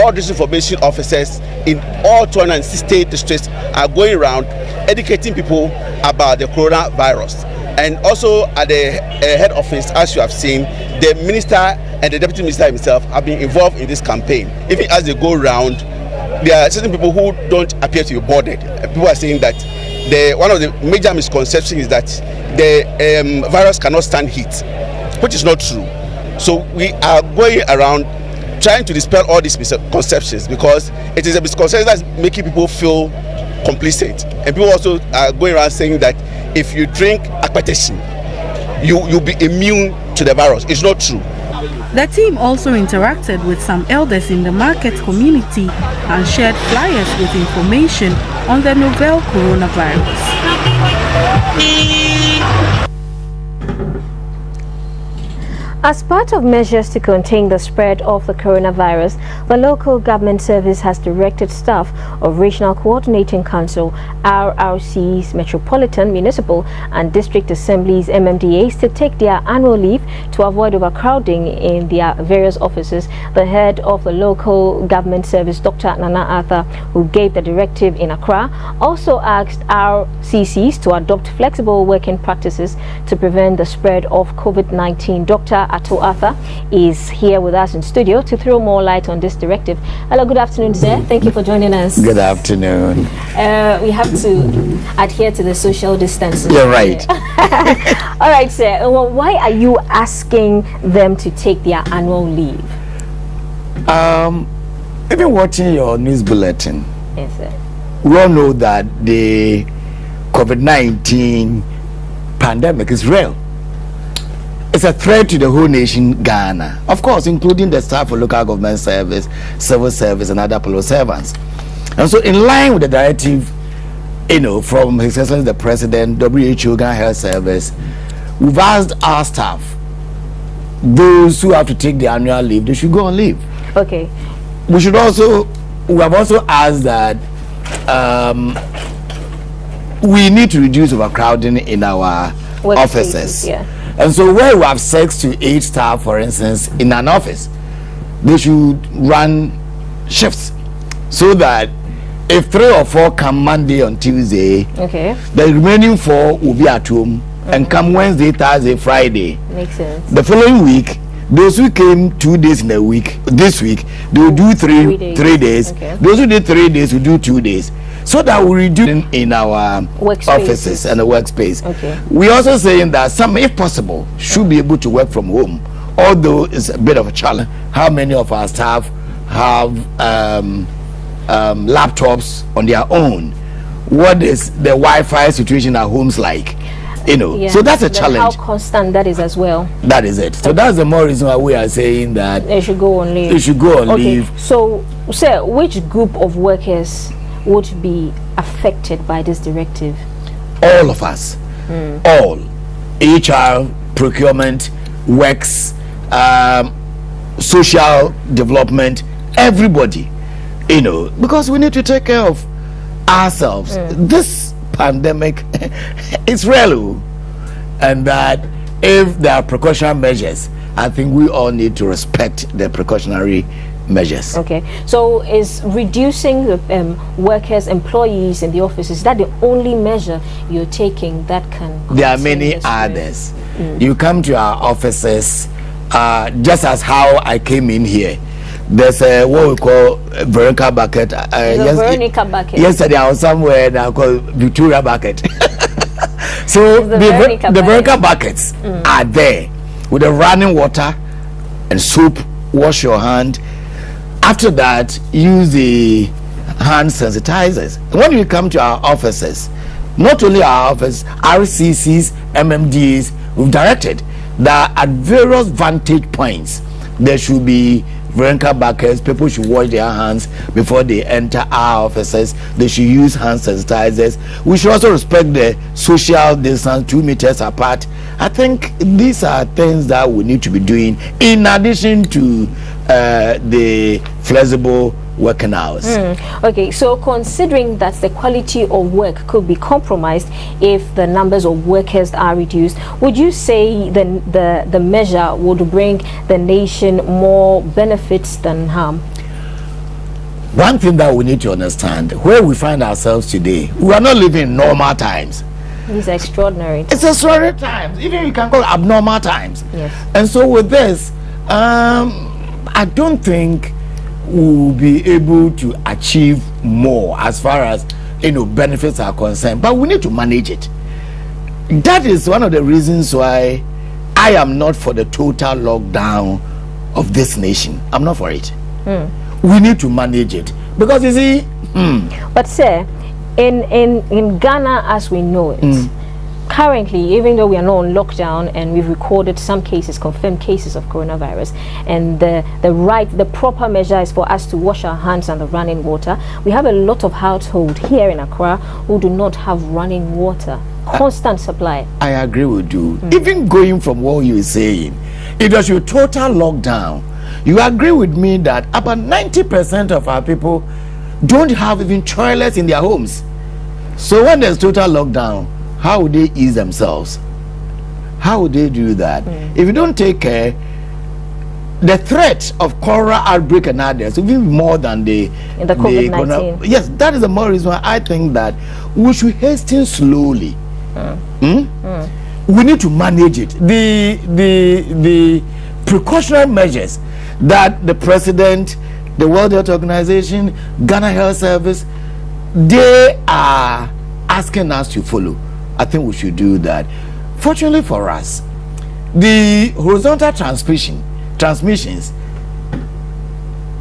all disinformation officers in all 260 districts are going around educating people about the coronavirus. And also at the head office, as you have seen, the minister and the deputy minister himself have been involved in this campaign. Even as they go around, there are certain people who don't appear to be bothered. People are saying that one of the major misconceptions is that the virus cannot stand heat, which is not true. So we are going around trying to dispel all these misconceptions, because it is a misconception that's making people feel complacent. And people also are going around saying that if you drink akpeteshim, you'll be immune to the virus. It's not true. The team also interacted with some elders in the market community and shared flyers with information on the novel coronavirus. As part of measures to contain the spread of the coronavirus, the local government service has directed staff of Regional Coordinating Council, RRCs, Metropolitan, Municipal and District Assemblies, MMDAs, to take their annual leave to avoid overcrowding in their various offices. The head of the local government service, Dr. Nana Arthur, who gave the directive in Accra, also asked RCCs to adopt flexible working practices to prevent the spread of COVID-19. Dr. Ato Arthur is here with us in studio to throw more light on this directive. Hello, good afternoon, sir. Thank you for joining us. Good afternoon. We have to adhere to the social distancing. You're right. All right, sir. Well, why are you asking them to take their annual leave? I've been watching your news bulletin. Yes, sir. We all know that the COVID-19 pandemic is real. It's a threat to the whole nation, Ghana, of course, including the staff of local government service, civil service, and other public servants. And so, in line with the directive, from His Excellency the President, WHO, Ghana Health Service, we've asked our staff, those who have to take the annual leave, they should go on leave. Okay. We have also asked that we need to reduce overcrowding in our offices. Yeah. And so where we have 6 to 8 staff, for instance, in an office, they should run shifts so that if 3 or 4 come Monday and Tuesday, okay, the remaining 4 will be at home and come Wednesday, Thursday, Friday. Makes sense. The following week, those who came 2 days in a week, this week, they will do 3 days. Okay. Those who did 3 days will do 2 days. So that we reduce in our offices and the workspace. Okay. We're also saying that some, if possible, should be able to work from home. Although it's a bit of a challenge. How many of our staff have laptops on their own? What is the Wi-Fi situation at homes like? Yeah. So that's a challenge. How constant that is as well. That is it. So that's the more reason why we are saying that they should go on leave. They should go on leave. So, sir, which group of workers would be affected by this directive? All of us. All. HR, procurement, works, social development, everybody. Because we need to take care of ourselves. This pandemic is real. And that if there are precautionary measures, I think we all need to respect the precautionary measures. Okay, so is reducing the employees in the office, is that the only measure you're taking that can? There are many others. You come to our offices, just as how I came in here. There's a what we call Veronica bucket. Veronica bucket. Yesterday I was somewhere that I call Victoria bucket. So the Veronica buckets are there with the running water and soap. Wash your hand. After that, use the hand sensitizers. When you come to our offices, not only our office, RCCs, MMDs, we've directed that at various vantage points, there should be Veronica buckets. People should wash their hands before they enter our offices. They should use hand sensitizers. We should also respect the social distance, 2 meters apart. I think these are things that we need to be doing in addition to the flexible working hours. Okay, so considering that the quality of work could be compromised if the numbers of workers are reduced, would you say the measure would bring the nation more benefits than harm? one thing that we need to understand, where we find ourselves today, we are not living in normal times. These are extraordinary times. It's extraordinary times. Even you can call it abnormal times. Yes. And so with this, I don't think we'll be able to achieve more as far as benefits are concerned. But we need to manage it. That is one of the reasons why I am not for the total lockdown of this nation. I'm not for it. We need to manage it because you see. But sir, in Ghana as we know it, currently, even though we are not on lockdown and we've recorded some cases, confirmed cases of coronavirus, and the proper measure is for us to wash our hands under running water, we have a lot of households here in Accra who do not have running water, constant supply. I agree with you. Even going from what you were saying, it was your total lockdown. You agree with me that about 90% of our people don't have even toilets in their homes. So when there's total lockdown, how would they ease themselves? How would they do that? If you don't take care, the threat of cholera outbreak and others will be more than the COVID-19. Yes, that is the more reason why I think that we should hasten slowly. We need to manage it. The precautionary measures that the president, the World Health Organization, Ghana Health Service, they are asking us to follow. I think we should do that. Fortunately for us, the horizontal transmissions,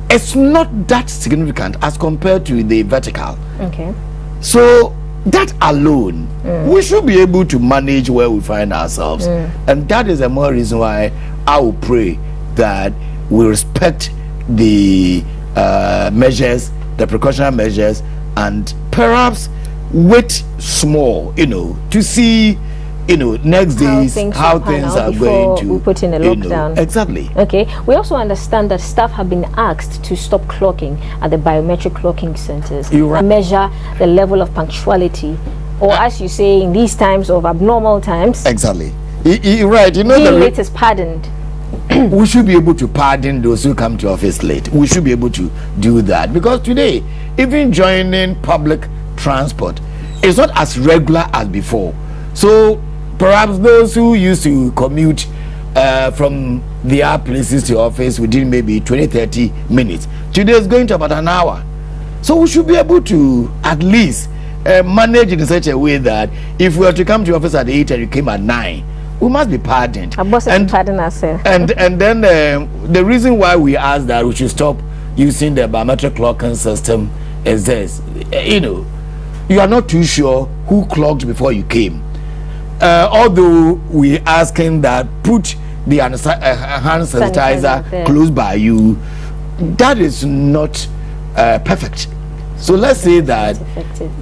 it's not that significant as compared to the vertical. Okay. So that alone, we should be able to manage where we find ourselves. And that is the more reason why I will pray that we respect the measures, the precautionary measures, and perhaps wait small, to see, next days how things are going to. We put in a lockdown. Exactly. Okay. We also understand that staff have been asked to stop clocking at the biometric clocking centers. You're right. Measure the level of punctuality, or as you say, in these times of abnormal times. Exactly. You're right. Being late is pardoned. We should be able to pardon those who come to office late. We should be able to do that because today, even joining public transport is not as regular as before. So perhaps those who used to commute from their places to office within maybe 20-30 minutes, today is going to about an hour. So we should be able to at least manage it in such a way that if we were to come to office at 8 and you came at 9, we must be pardoned. Pardon us, sir. And then the reason why we ask that we should stop using the biometric clocking system is this. You are not too sure who clocked before you came. Although we asking that put the hand sanitizer close by you, that is not perfect. So let's say that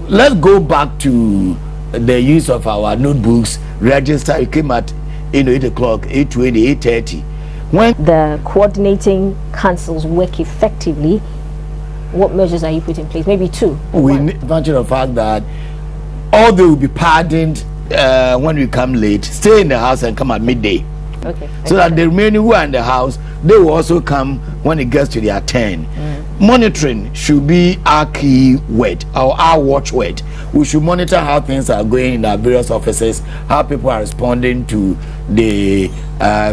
let's go back to the use of our notebooks. Register, it came at 8 o'clock, 8:20, 8:30. When the coordinating councils work effectively, what measures are you putting in place? Maybe two. We need advantage of the fact that although will be pardoned when we come late, stay in the house and come at midday. Okay. So that the remaining who are in the house, they will also come when it gets to their turn. Monitoring should be our key word, or our watchword. We should monitor how things are going in our various offices, how people are responding to the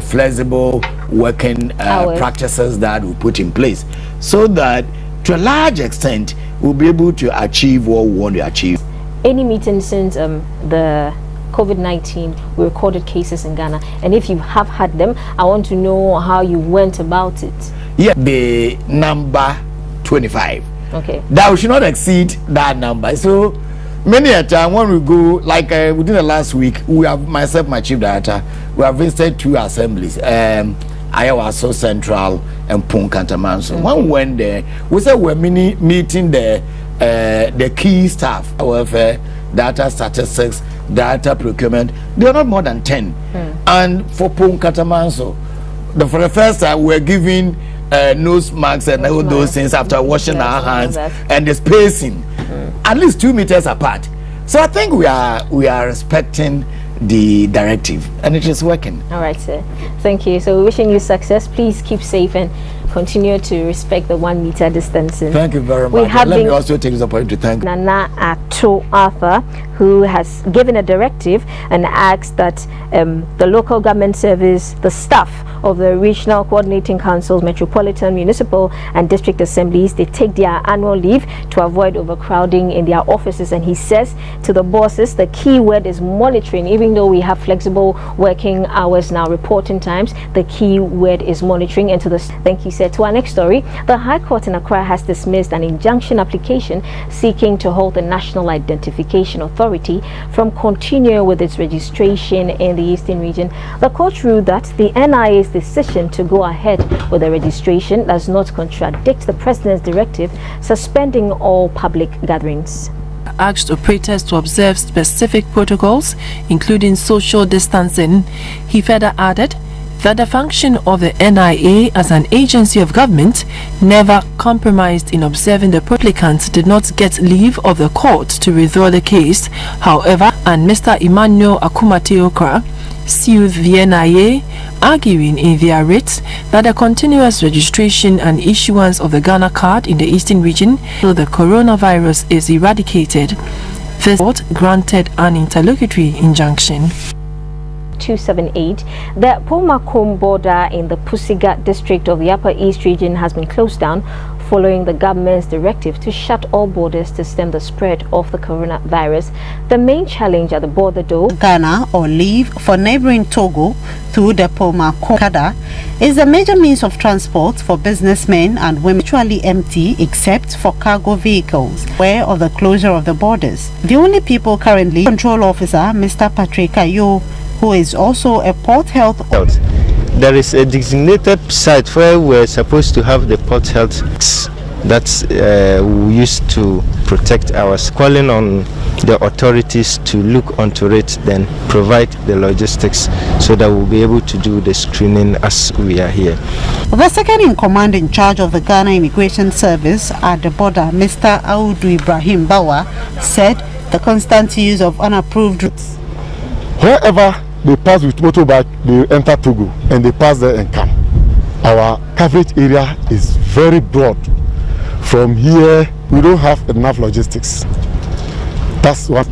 flexible working practices that we put in place, so that to a large extent we'll be able to achieve what we want to achieve. Any meeting since the COVID-19, we recorded cases in Ghana, and if you have had them, I want to know how you went about it. Yeah, the number 25. Okay. That we should not exceed that number. So many a time when we go, like within the last week, we have myself, my chief director, we have visited 2 assemblies, Ayawaso Central and Punkantamanso. When we went there, we said we're meeting the key staff, welfare, data statistics, data procurement. They are not more than 10. And for Punkantamanso, for the first time, we're giving nose masks and all those things after washing our hands and the spacing at least 2 meters apart. So I think we are respecting the directive and it is working. All right, sir. Thank you. So we're wishing you success. Please keep safe and continue to respect the 1 meter distancing. Thank you very much. Let me also take this opportunity to thank Nana Ato Arthur, who has given a directive and asked that the local government service, the staff of the regional coordinating councils, metropolitan, municipal and district assemblies, they take their annual leave to avoid overcrowding in their offices. And he says to the bosses, the key word is monitoring. Even though we have flexible working hours now, reporting times, the key word is monitoring. And thank you, sir. To our next story, the High Court in Accra has dismissed an injunction application seeking to hold the National Identification Authority from continuing with its registration in the Eastern region. The court ruled that the NIA's decision to go ahead with the registration does not contradict the President's directive suspending all public gatherings. Asked operators to observe specific protocols, including social distancing. He further added that the function of the NIA as an agency of government never compromised in observing the applicant did not get leave of the court to withdraw the case. However, and Mr. Emmanuel Akumateokra sued the NIA, arguing in their writ that the continuous registration and issuance of the Ghana card in the Eastern region till the coronavirus is eradicated. The court granted an interlocutory injunction. 278. The Pomakom border in the Pusiga district of the Upper East region has been closed down following the government's directive to shut all borders to stem the spread of the coronavirus. The main challenge at the border, though, Ghana or leave for neighboring Togo through the Pomakom is a major means of transport for businessmen and women, virtually empty except for cargo vehicles. Aware of the closure of the borders, the only people currently, Control Officer Mr. Patrick Ayo, who is also a port health. There is a designated site where we're supposed to have the port health that we used to protect ours. Calling on the authorities to look onto it, then provide the logistics so that we'll be able to do the screening as we are here. The second in command in charge of the Ghana Immigration Service at the border, Mr. Audu Ibrahim Bawa, said the constant use of unapproved routes. Wherever they pass with motorbike, they enter Togo and they pass there and come. Our coverage area is very broad. From here, we don't have enough logistics. That's one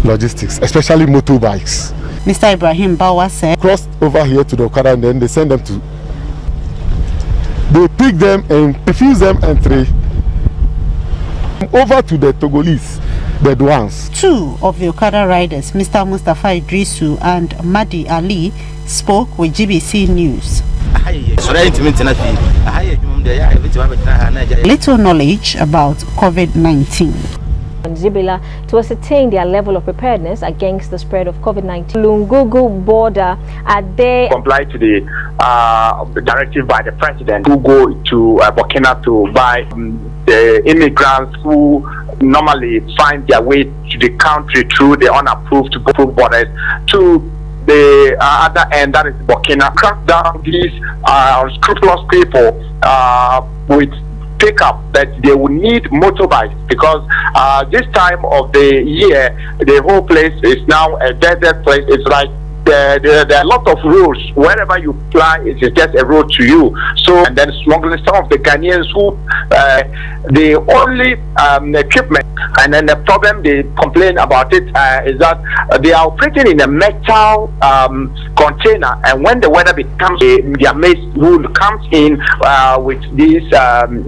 logistics, especially motorbikes. Mr. Ibrahim Bawa said, cross over here to the Okada and then they send them to. They pick them and refuse them entry over to the Togolese. The ones. Two of the Okada riders, Mr. Mustafa Idrisu and Madi Ali, spoke with GBC News. Little knowledge about COVID-19. Zibila to ascertain their level of preparedness against the spread of COVID-19. Lungugu border, are they comply to the directive by the president who go to Burkina to buy the immigrants who normally find their way to the country through the unapproved borders to the other end, that is Burkina. Crack down these unscrupulous people with pick up that they will need motorbikes because this time of the year the whole place is now a desert place. It's like there are a lot of roads. Wherever you fly, it is just a road to you. So, and then smuggling some of the Ghanaians who the only equipment, and then the problem they complain about it is that they are operating in a metal container, and when the weather becomes, their maize wool comes in with these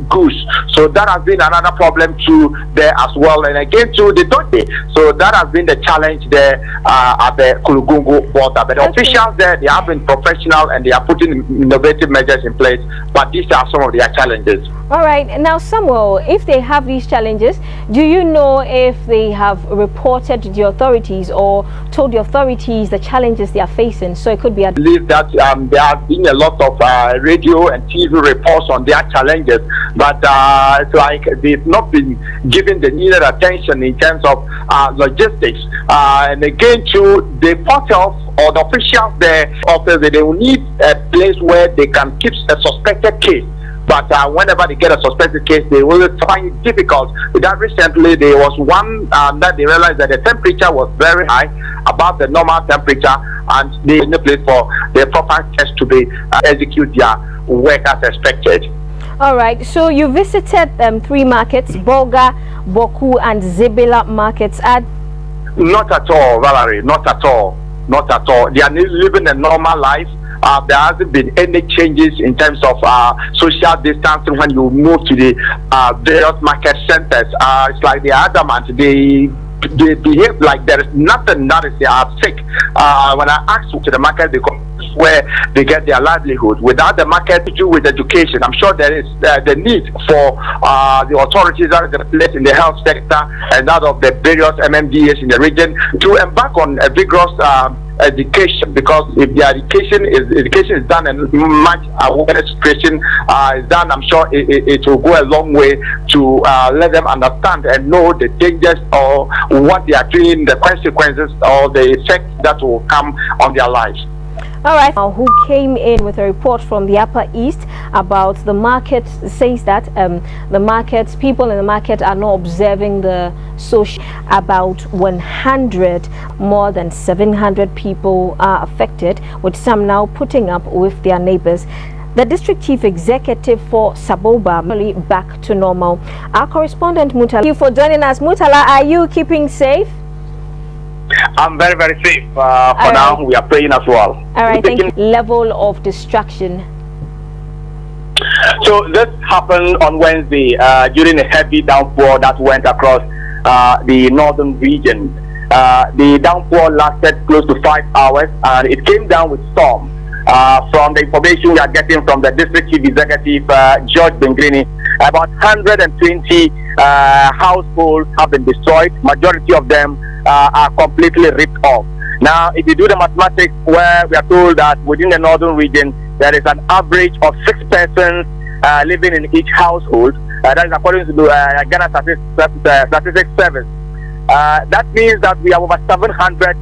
goods. So that has been another problem too there as well. And again to the Tote. So that has been the challenge there at the Kulugungu border. But the officials there, they have been professional and they are putting innovative measures in place. But these are some of their challenges. All right. Now, Samuel, if they have these challenges, do you know if they have reported to the authorities or told the authorities the challenges they are facing? So it could be. I believe that there have been a lot of radio and TV reports on their challenges, but it's like they've not been given the needed attention in terms of logistics. And again, to the port health or the officials there, they will need a place where they can keep a suspected case. But whenever they get a suspected case, they will find it difficult. That recently, there was one that they realized that the temperature was very high, above the normal temperature, and they in the place for the proper test to be execute their work as expected. All right, so you visited 3 markets, Bolga, Boku, and Zebela markets. Not at all, Valerie, not at all. Not at all. They are living a normal life. There hasn't been any changes in terms of social distancing when you move to the various market centers. It's like they are adamant. They behave like there is nothing that is sick. When I ask to the market, they go where they get their livelihood. Without the market to do with education, I'm sure there is the need for the authorities that are placed in the health sector and that of the various MMDAs in the region to embark on a vigorous education, because if the education is done and much awareness creation is done, I'm sure it will go a long way to let them understand and know the dangers or what they are doing, the consequences or the effects that will come on their lives. All right, who came in with a report from the Upper East about the market, says that the markets, people in the market are not observing the social. About 100, more than 700 people are affected, with some now putting up with their neighbors. The district chief executive for Saboba really back to normal. Our correspondent Mutala, thank you for joining us. Mutala, are you keeping safe? I'm very, very safe. For now, we are praying as well. All right, thank you. Level of destruction. So this happened on Wednesday during a heavy downpour that went across the northern region. The downpour lasted close to 5 hours and it came down with storm. From the information we are getting from the district chief executive, George Bengrini, about 120 households have been destroyed. Majority of them are completely ripped off. Now, if you do the mathematics, where we are told that within the northern region there is an average of 6 persons living in each household, that is according to the Ghana Statistics Service. That means that we have over 700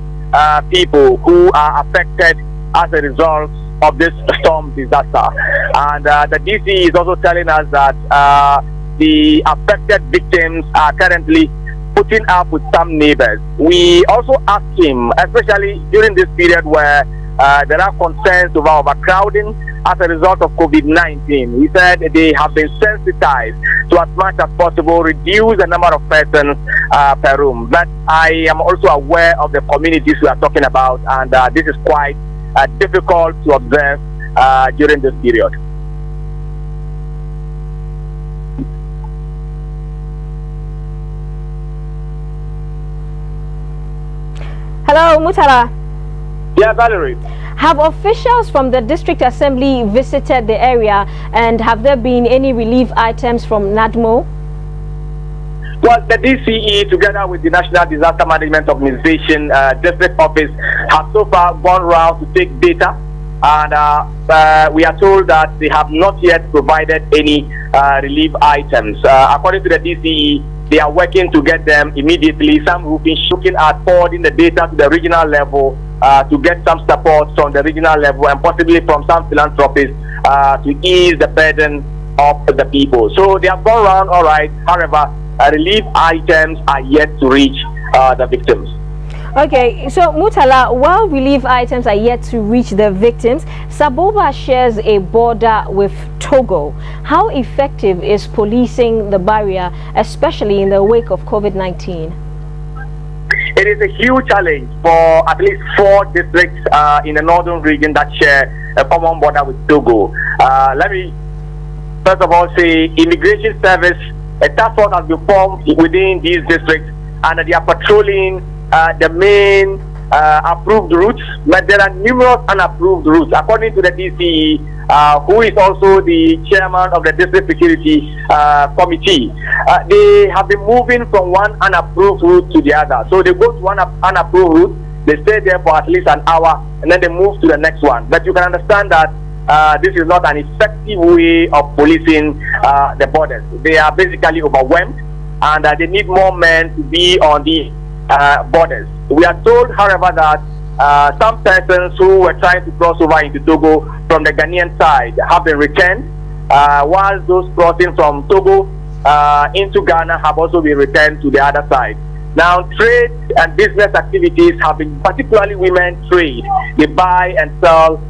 people who are affected as a result of this storm disaster. And the DC is also telling us that the affected victims are currently putting up with some neighbors. We also asked him, especially during this period where there are concerns over overcrowding as a result of COVID-19. He said they have been sensitized to, as much as possible, reduce the number of persons per room. But I am also aware of the communities we are talking about, and this is quite difficult to observe during this period. Hello, Mutala. Yeah, Valerie. Have officials from the district assembly visited the area, and have there been any relief items from NADMO? Well, the DCE, together with the National Disaster Management Organization district office, have so far gone around to take data, and we are told that they have not yet provided any relief items. According to the DCE, they are working to get them immediately. Some who've been looking at forwarding the data to the regional level to get some support from the regional level and possibly from some philanthropists to ease the burden of the people. So they have gone around all right. However, relief items are yet to reach the victims. Okay, so Mutala, while relief items are yet to reach the victims, Saboba shares a border with Togo. How effective is policing the barrier, especially in the wake of COVID-19? It is a huge challenge for at least 4 districts in the northern region that share a common border with Togo. Let me first of all say Immigration Service, a task force has been formed within these districts, and they are patrolling the main approved routes, but there are numerous unapproved routes. According to the DCE, who is also the chairman of the district security committee, they have been moving from one unapproved route to the other. So they go to one unapproved route, they stay there for at least an hour, and then they move to the next one. But you can understand that this is not an effective way of policing the borders. They are basically overwhelmed, and they need more men to be on the borders. We are told, however, that some persons who were trying to cross over into Togo from the Ghanaian side have been returned, while those crossing from Togo into Ghana have also been returned to the other side. Now, trade and business activities have been, particularly women trade. They buy and sell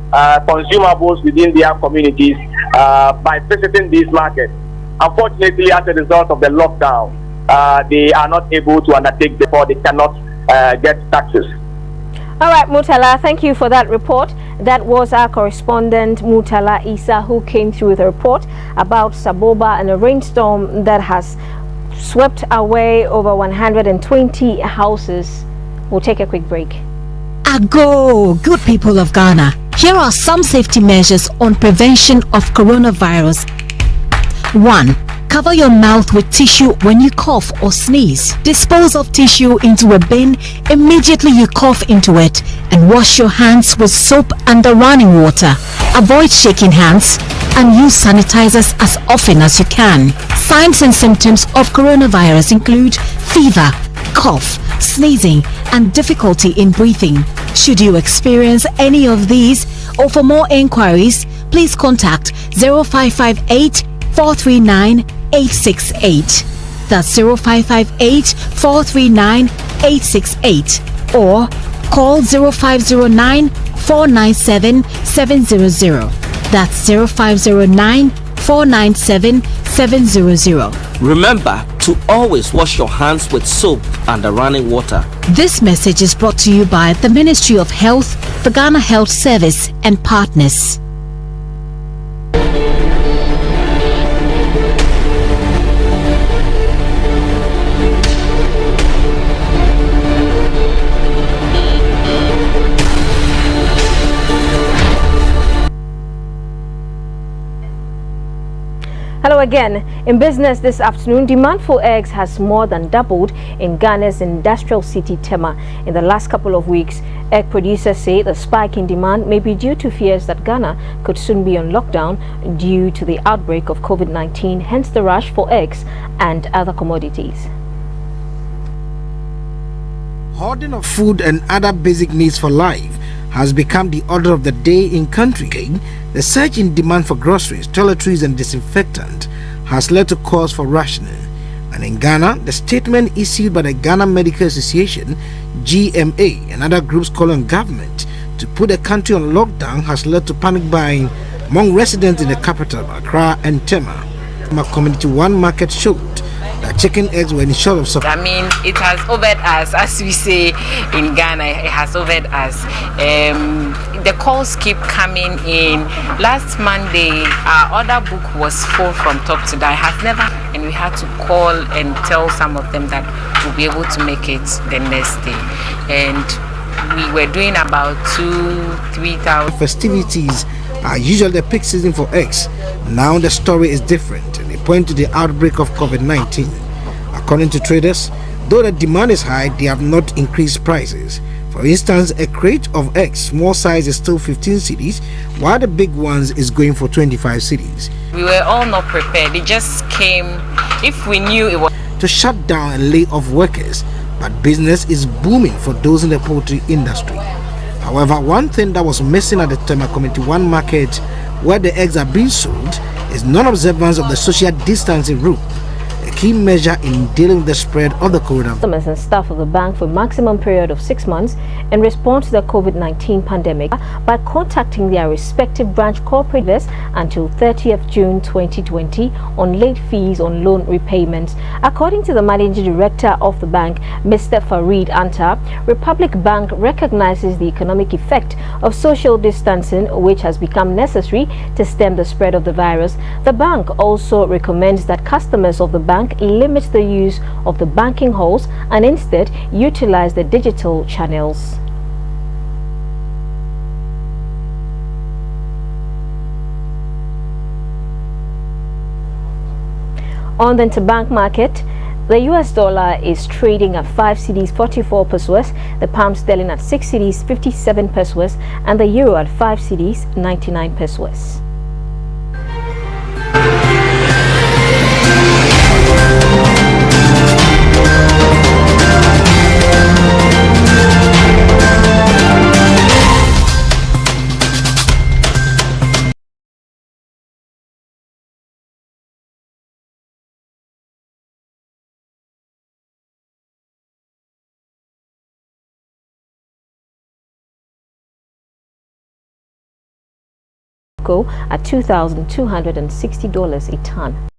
consumables within their communities, by visiting these markets. Unfortunately, as a result of the lockdown, they are not able to undertake before they cannot get taxes. All right, Murtala, thank you for that report. That was our correspondent, Murtala Isa, who came through with a report about Saboba and a rainstorm that has swept away over 120 houses. We'll take a quick break. Ago, good people of Ghana. Here are some safety measures on prevention of coronavirus. 1. Cover your mouth with tissue when you cough or sneeze. Dispose of tissue into a bin immediately you cough into it, and wash your hands with soap and the running water. Avoid shaking hands and use sanitizers as often as you can. Signs and symptoms of coronavirus include fever, cough, sneezing, and difficulty in breathing. Should you experience any of these, or for more inquiries, please contact 0558 439 868. That's 0558 439 868, or call 0509 497 700. That's 0509 497 700. Remember to always wash your hands with soap and the running water. This message is brought to you by the Ministry of Health, the Ghana Health Service, and partners. Hello again. In business this afternoon, demand for eggs has more than doubled in Ghana's industrial city Tema. In the last couple of weeks, egg producers say the spike in demand may be due to fears that Ghana could soon be on lockdown due to the outbreak of COVID-19, hence the rush for eggs and other commodities. Hoarding of food and other basic needs for life has become the order of the day in country. The surge in demand for groceries, toiletries and disinfectant has led to calls for rationing. And in Ghana, the statement issued by the Ghana Medical Association, GMA, and other groups calling on government to put the country on lockdown has led to panic buying among residents in the capital, Accra and Tema. Community One Market showed that chicken eggs were in short of supply. I mean, it has overed us, as we say in Ghana, it has overed us. The calls keep coming in. Last Monday, our order book was full from top to down. It has never, and we had to call and tell some of them that we'll be able to make it the next day. And we were doing about 2,000-3,000. Festivities are usually the peak season for eggs. Now the story is different, and they point to the outbreak of COVID-19. According to traders, though the demand is high, they have not increased prices. For instance, a crate of eggs, small size, is still 15 cedis, while the big ones is going for 25 cedis. We were all not prepared. It just came. If we knew it was to shut down and lay off workers, but business is booming for those in the poultry industry. However, one thing that was missing at the Tema Community One Market, where the eggs are being sold, is non-observance of the social distancing rule, a key measure in dealing with the spread of the coronavirus. Customers and staff of the bank for a maximum period of 6 months in response to the COVID-19 pandemic by contacting their respective branch corporates until 30th June 2020 on late fees on loan repayments. According to the managing director of the bank, Mr. Farid Anta, Republic Bank recognizes the economic effect of social distancing, which has become necessary to stem the spread of the virus. The bank also recommends that customers of the bank limit the use of the banking halls and instead utilize the digital channels. On the interbank market, the US dollar is trading at 5 cedis 44 pesos, the pound sterling at 6 cedis 57 pesos, and the euro at 5 cedis 99 pesos. cocoa at $2,260 a ton.